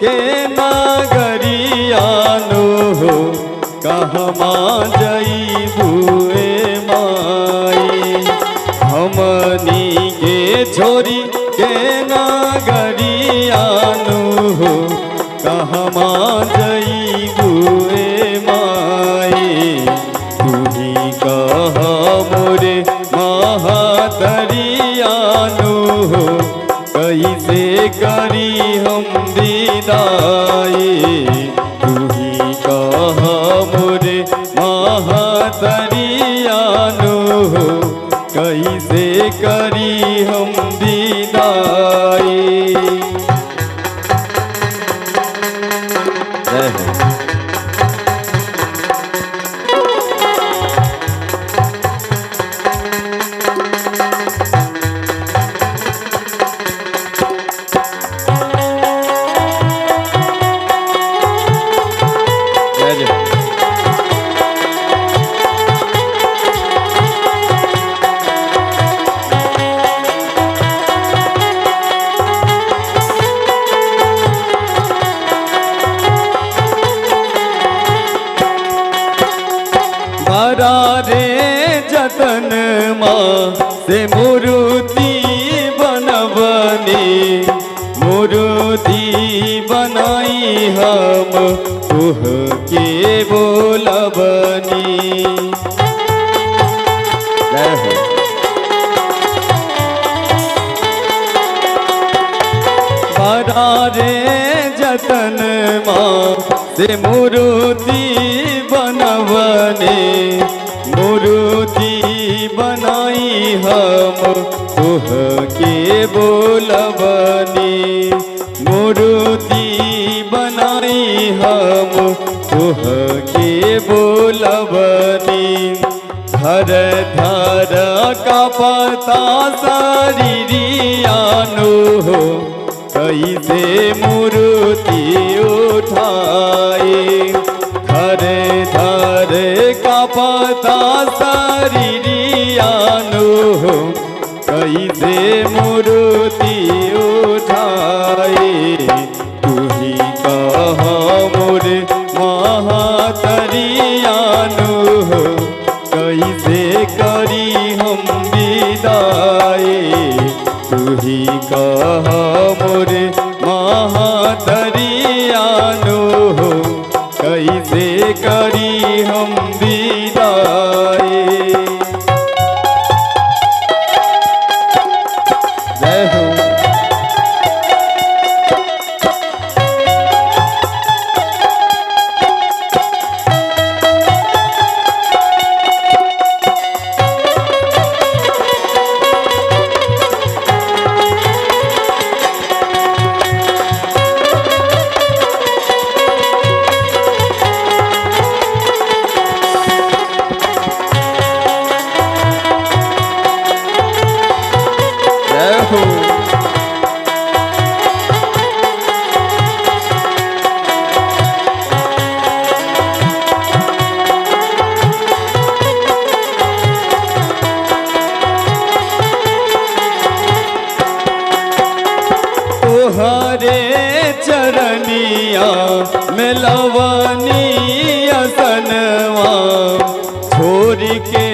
के नागरियानो हो कहमा जईबू ए माई। हमनी के छोरी के नागरियानो हो कहमा जईबू ए माई। तू ही कह मोरे महातरियानो हो कैसे करी हम विदाई। तू ही कह मोरे महातरियानो हो कैसे करी हम विदाई। जय हो। बड़ा रे जतन माँ से मूर्ति बनवनी। मूर्ति बनाई हम तुह के बोलबनी। बड़ा रे जतन माँ से मूर्ति बनवने। मूर्ति बनाई हम तुह के बोलबनी। मूर्ति बनाई हम तुह के बोलबनी। धर धर का पता शरीरियानो हो कैसे मूर्ति उठाए। धर धर का पता शरीरियानो हो कैसे मूर्ति उठाए। तू ही कह मोरे महातरियानो हो कैसे करी हम विदाई। तू ही कह मोरे महातरियानो हो कैसे करी हम विदाई। जय हो। तोहरे चरनिया में लवनी असनवा। छोड़ के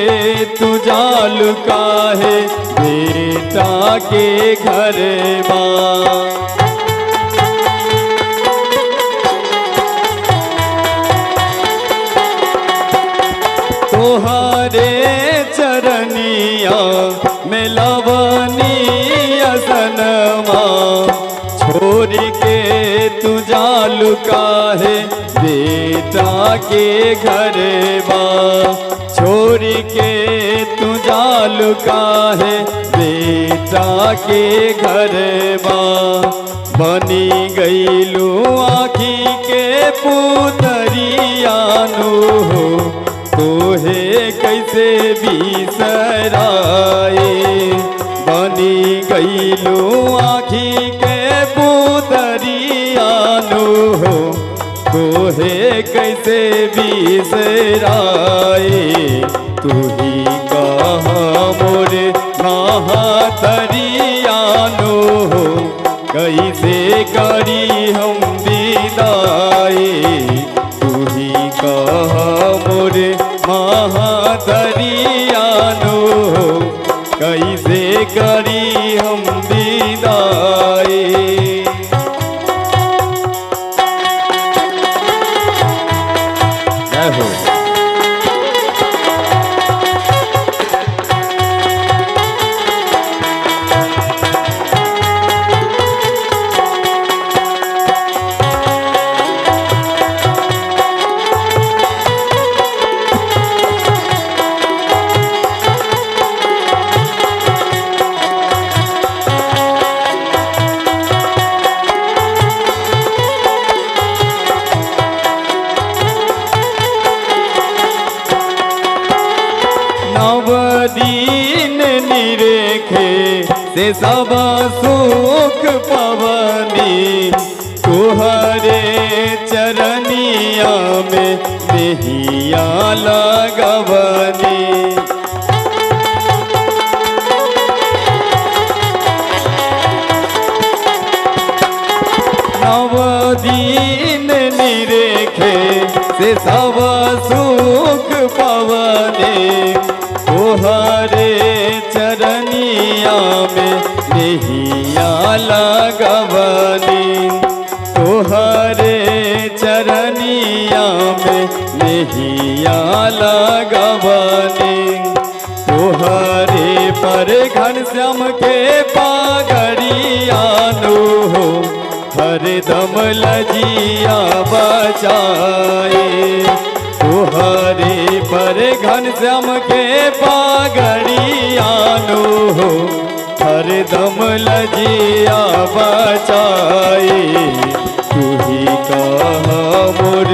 तू जालू काहे बेटा के घर माँ। तोहरे चरनिया में लवनी असनवा। छोड़ के तू जालू काहे बेटा के घर माँ। छोड़ के तू जालू काहे बेटा के घर माँ। बनी गईलू आँखी के पुतरियानो हो तोहे कैसे बिसराए। बनी गईलू आँखी के पुतरियानो हो तोहे कैसे बिसराए। तू ही कह मोरे महातरियानो हो कैसे करी हम निरेखे से सब सुख पवनी तुहरे चरनिया में नहिया लगवनी। नव दिन निरेखे से सब सुख पवने तुहरे चरनिया में नहिया लगवनी तुहरे चरनिया में नहिया लगवनी। तुहरे पर घनश्याम के पागड़िया नो हो हरदम लजिया बचाए। तुहरे पर घनश्याम के पागड़िया नो हो हरदम लजिया बचाए। तू ही कहा मोर